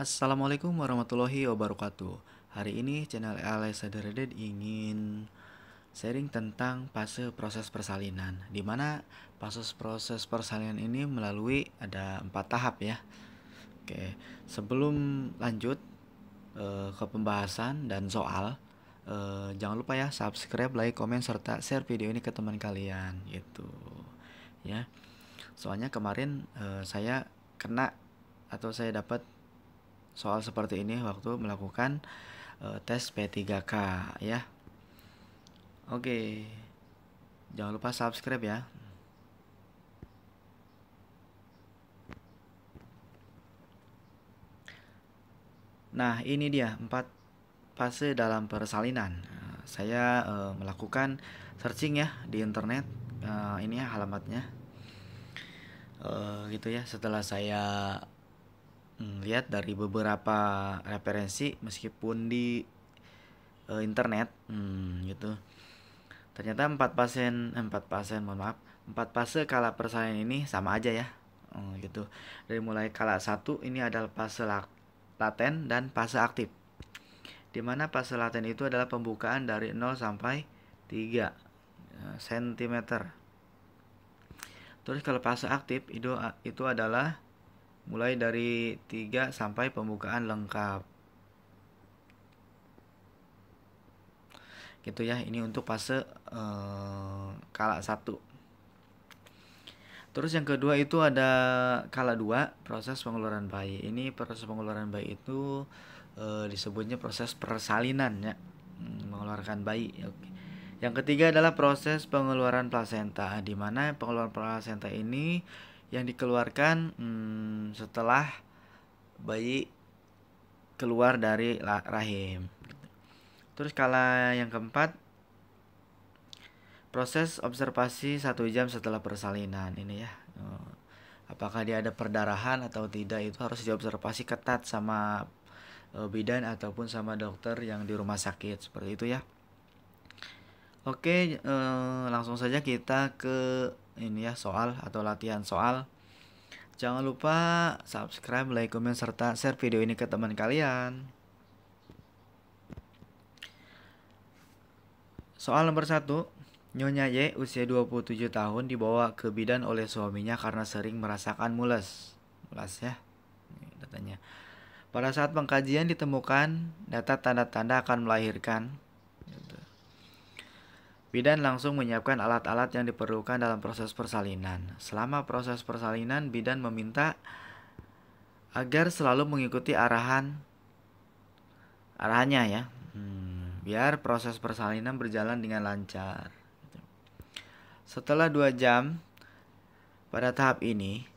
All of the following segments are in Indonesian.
Assalamualaikum warahmatullahi wabarakatuh. Hari ini channel Alessa Dereded ingin sharing tentang fase proses persalinan, di mana proses persalinan ini melalui ada 4 tahap ya. Oke, sebelum lanjut ke pembahasan dan soal, jangan lupa ya subscribe, like, komen, serta share video ini ke teman kalian gitu ya. Soalnya kemarin saya kena atau saya dapat soal seperti ini waktu melakukan tes P3K ya. Oke, jangan lupa subscribe ya. Nah, ini dia 4 fase dalam persalinan. Saya melakukan searching ya di internet. Ini ya alamatnya. Gitu ya. Setelah saya lihat dari beberapa referensi meskipun di internet gitu. Ternyata 4 fase kala persalinan ini sama aja ya. Gitu. Dari mulai kala 1 ini adalah fase laten dan fase aktif. Dimana fase laten itu adalah pembukaan dari 0 sampai 3 cm. Terus kalau fase aktif itu adalah mulai dari 3 sampai pembukaan lengkap. Gitu ya, ini untuk fase kala 1. Terus yang kedua itu ada kala 2, proses pengeluaran bayi. Ini proses pengeluaran bayi itu disebutnya proses persalinan ya, mengeluarkan bayi. Oke. Yang ketiga adalah proses pengeluaran plasenta, di mana pengeluaran plasenta ini yang dikeluarkan setelah bayi keluar dari rahim. Terus kala yang keempat, proses observasi 1 jam setelah persalinan ini ya. Apakah dia ada perdarahan atau tidak, itu harus diobservasi ketat sama bidan ataupun sama dokter yang di rumah sakit, seperti itu ya. Oke, langsung saja kita ke ini ya, soal atau latihan soal. Jangan lupa subscribe, like, komen, serta share video ini ke teman kalian. Soal nomor 1. Nyonya Y usia 27 tahun dibawa ke bidan oleh suaminya karena sering merasakan mules. Mules ya. Ini datanya. Pada saat pengkajian ditemukan data tanda-tanda akan melahirkan. Bidan langsung menyiapkan alat-alat yang diperlukan dalam proses persalinan. Selama proses persalinan, bidan meminta agar selalu mengikuti arahannya ya. Biar proses persalinan berjalan dengan lancar. Setelah 2 jam pada tahap ini,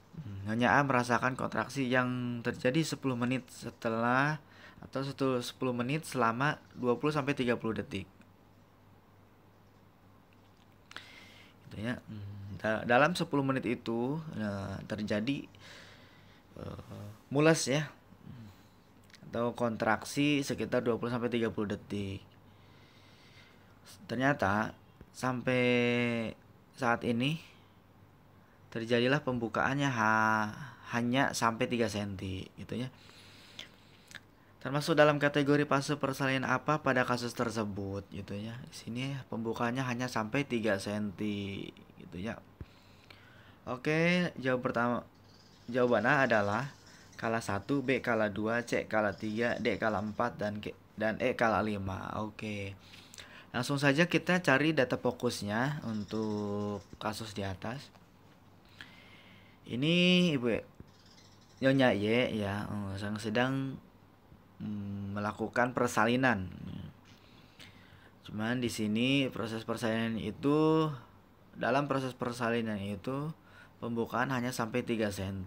Nyonya A merasakan kontraksi yang terjadi 10 menit setelah atau 10 menit selama 20-30 detik. Gitu ya. Dalam 10 menit itu terjadi mules ya, atau kontraksi sekitar 20-30 detik. Ternyata sampai saat ini terjadilah pembukaannya hanya sampai 3 cm gitu ya. Termasuk dalam kategori fase persalinan apa pada kasus tersebut gitu ya. Di sini pembukaannya hanya sampai 3 cm gitu ya. Oke, jawabannya adalah kala 1, B kala 2, C kala 3, D kala 4 dan E kala 5. Oke. Langsung saja kita cari data fokusnya untuk kasus di atas. Ini Ibu Nyonya Y ya, sedang melakukan persalinan. Cuman di sini proses persalinan itu, dalam proses persalinan itu pembukaan hanya sampai 3 cm.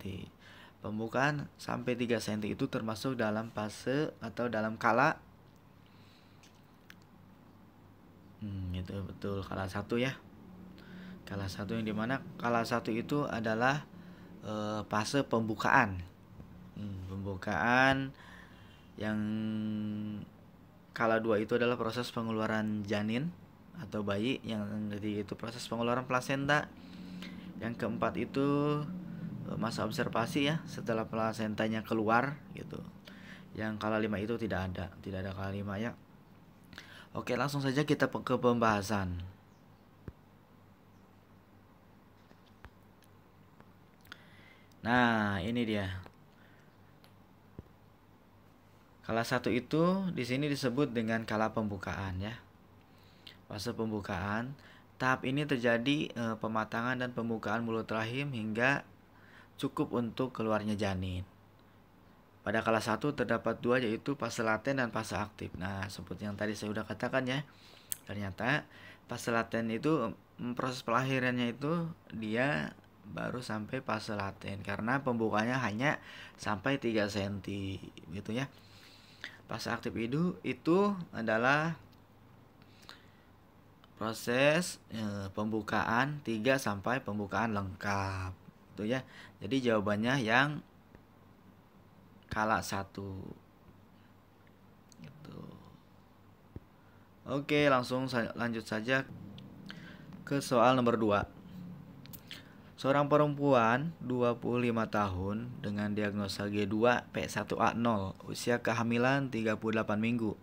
Pembukaan sampai 3 cm itu termasuk dalam fase atau dalam kala itu betul kala 1 ya. Kala 1 yang dimana kala 1 itu adalah fase pembukaan. Pembukaan yang kala 2 itu adalah proses pengeluaran janin atau bayi, yang ketiga itu proses pengeluaran plasenta, yang keempat itu masa observasi ya setelah plasentanya keluar gitu. Yang kala 5 itu tidak ada kala 5 ya. Oke, langsung saja kita ke pembahasan. Nah, ini dia. Kala 1 itu di sini disebut dengan kala pembukaan ya. Fase pembukaan. Tahap ini terjadi pematangan dan pembukaan mulut rahim hingga cukup untuk keluarnya janin. Pada kala 1 terdapat dua, yaitu fase laten dan fase aktif. Nah, seperti yang tadi saya sudah katakan ya, ternyata fase laten itu proses pelahirannya itu dia baru sampai fase laten karena pembukanya hanya sampai 3 cm gitu ya. Fase aktif itu adalah proses pembukaan 3 sampai pembukaan lengkap itu ya. Jadi jawabannya yang kala 1 gitu. Oke, langsung lanjut saja ke soal nomor 2. Seorang perempuan 25 tahun dengan diagnosa G2 P1A0, usia kehamilan 38 minggu.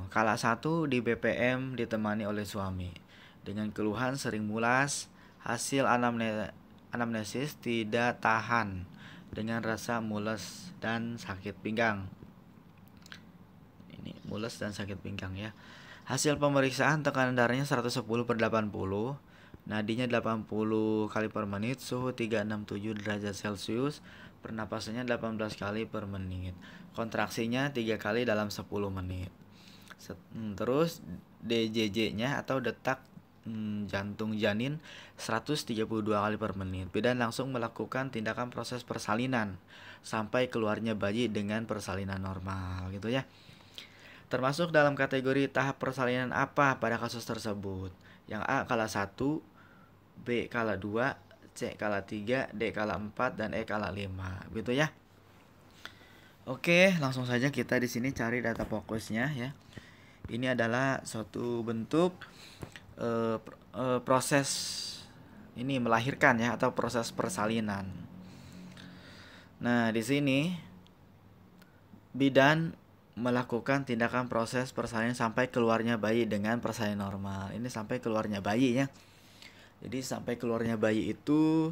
Kala 1 di BPM ditemani oleh suami. Dengan keluhan sering mulas, hasil anamnesis tidak tahan dengan rasa mules dan sakit pinggang. Ini mules dan sakit pinggang ya. Hasil pemeriksaan tekanan darahnya 110/80, nadinya 80 kali per menit, suhu 367 derajat Celcius, pernapasannya 18 kali per menit, kontraksinya 3 kali dalam 10 menit. Terus DJJ-nya atau detak jantung janin 132 kali per menit. Bidan langsung melakukan tindakan proses persalinan sampai keluarnya bayi dengan persalinan normal gitu ya. Termasuk dalam kategori tahap persalinan apa pada kasus tersebut? Yang A kala 1, B kala 2, C kala 3, D kala 4, dan E kala 5. Gitu ya. Oke, langsung saja kita di sini cari data fokusnya ya. Ini adalah suatu bentuk proses ini melahirkan ya, atau proses persalinan. Nah, di sini bidan melakukan tindakan proses persalinan sampai keluarnya bayi dengan persalinan normal. Ini sampai keluarnya bayi ya. Jadi sampai keluarnya bayi itu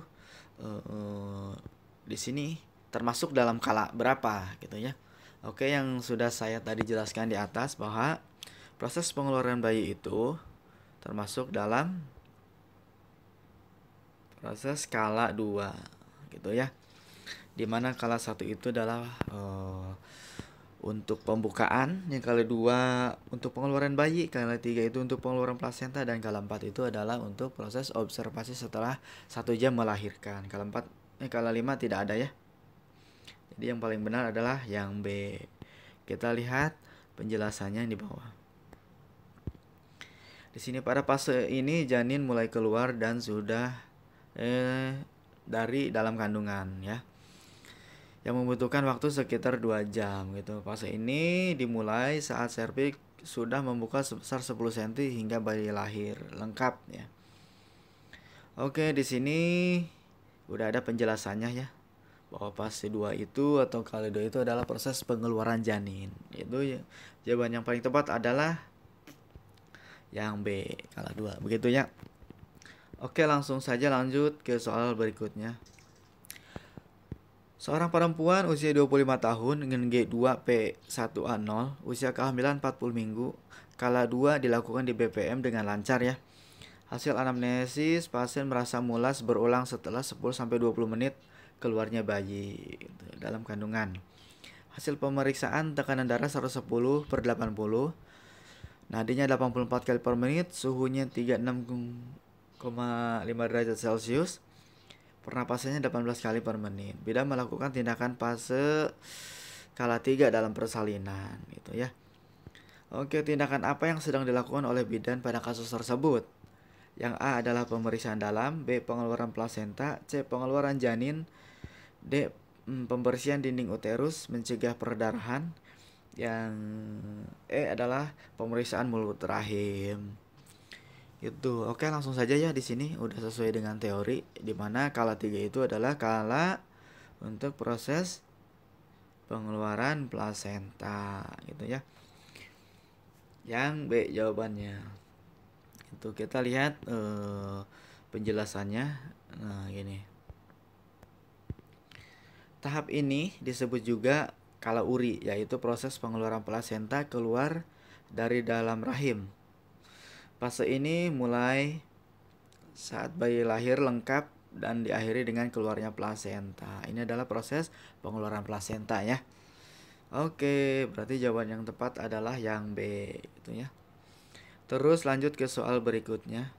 di sini termasuk dalam kala berapa gitu ya. Oke, yang sudah saya tadi jelaskan di atas bahwa proses pengeluaran bayi itu termasuk dalam proses kala 2 gitu ya. Dimana kala 1 itu adalah untuk pembukaan, yang kala 2 untuk pengeluaran bayi, kala 3 itu untuk pengeluaran plasenta, dan kala 4 itu adalah untuk proses observasi setelah 1 jam melahirkan. Kala 5 tidak ada ya. Jadi yang paling benar adalah yang B. Kita lihat penjelasannya di bawah. Di sini pada fase ini janin mulai keluar dan sudah dari dalam kandungan ya, yang membutuhkan waktu sekitar 2 jam gitu. Fase ini dimulai saat serviks sudah membuka sebesar 10 cm hingga bayi lahir lengkap ya. Oke, di sini udah ada penjelasannya ya, bahwa fase 2 itu atau kala 2 itu adalah proses pengeluaran janin. Itu ya, jawaban yang paling tepat adalah yang B, kala 2. Begitu ya. Oke, langsung saja lanjut ke soal berikutnya. Seorang perempuan usia 25 tahun dengan G2P1A0, usia kehamilan 40 minggu, kala 2 dilakukan di BPM dengan lancar ya. Hasil anamnesis, pasien merasa mulas berulang setelah 10-20 menit keluarnya bayi dalam kandungan. Hasil pemeriksaan tekanan darah 110/80, nadinya 84 kali per menit, suhunya 36,5 derajat Celcius, pernapasannya 18 kali per menit. Bidan melakukan tindakan fase kala 3 dalam persalinan gitu ya. Oke, tindakan apa yang sedang dilakukan oleh bidan pada kasus tersebut? Yang A adalah pemeriksaan dalam, B pengeluaran plasenta, C pengeluaran janin, D pembersihan dinding uterus mencegah perdarahan, yang E adalah pemeriksaan mulut rahim. Itu. Oke, langsung saja ya, di sini udah sesuai dengan teori, di mana kala 3 itu adalah kala untuk proses pengeluaran plasenta gitu ya. Yang B jawabannya. Itu kita lihat penjelasannya. Nah, gini. Tahap ini disebut juga kalauri, yaitu proses pengeluaran plasenta keluar dari dalam rahim. Fase ini mulai saat bayi lahir lengkap dan diakhiri dengan keluarnya plasenta. Ini adalah proses pengeluaran plasenta ya. Oke, berarti jawaban yang tepat adalah yang B itu ya. Terus lanjut ke soal berikutnya.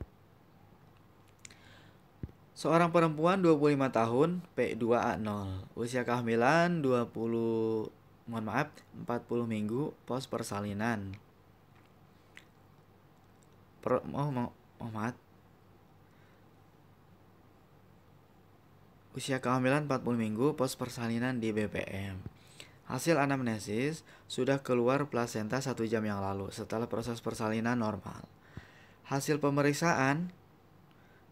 Seorang perempuan 25 tahun, P2A0. Usia kehamilan 40 minggu pos persalinan. Usia kehamilan 40 minggu pos persalinan di BPM. Hasil anamnesis sudah keluar plasenta 1 jam yang lalu setelah proses persalinan normal. Hasil pemeriksaan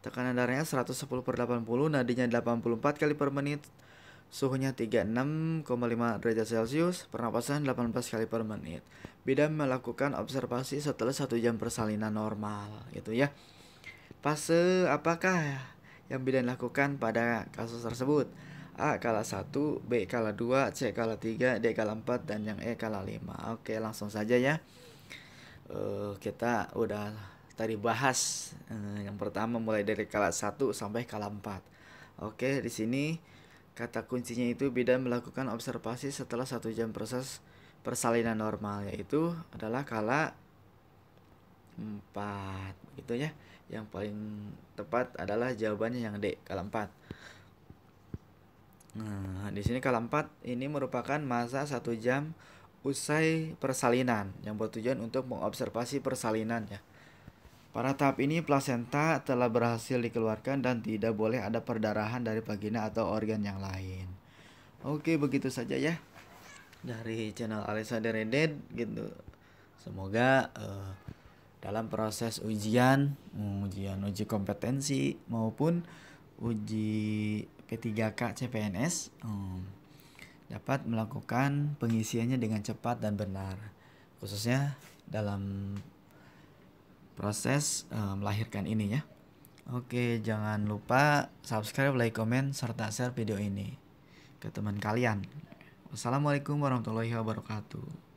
tekanan darahnya 110/80, nadinya 84 kali per menit, suhunya 36,5 derajat Celcius, pernapasan 18 kali per menit. Bidan melakukan observasi setelah 1 jam persalinan normal gitu ya. Fase apakah yang bidan lakukan pada kasus tersebut? A kala 1, B kala 2, C kala 3, D kala 4, dan yang E kala 5. Oke, langsung saja ya. Kita udah tadi bahas yang pertama mulai dari kala 1 sampai kala 4. Oke, di sini kata kuncinya itu bidan melakukan observasi setelah 1 jam proses persalinan normal, yaitu adalah kala 4 gitu ya. Yang paling tepat adalah jawabannya yang D, kala 4. Nah, di sini kala 4 ini merupakan masa 1 jam usai persalinan yang bertujuan untuk mengobservasi persalinan ya. Pada tahap ini plasenta telah berhasil dikeluarkan dan tidak boleh ada perdarahan dari vagina atau organ yang lain. Oke, begitu saja ya dari channel Alisa Deredet gitu. Semoga dalam proses ujian uji kompetensi maupun uji P3K CPNS dapat melakukan pengisiannya dengan cepat dan benar, khususnya dalam proses melahirkan ini ya. Oke, jangan lupa subscribe, like, komen, serta share video ini ke teman kalian. Wassalamualaikum warahmatullahi wabarakatuh.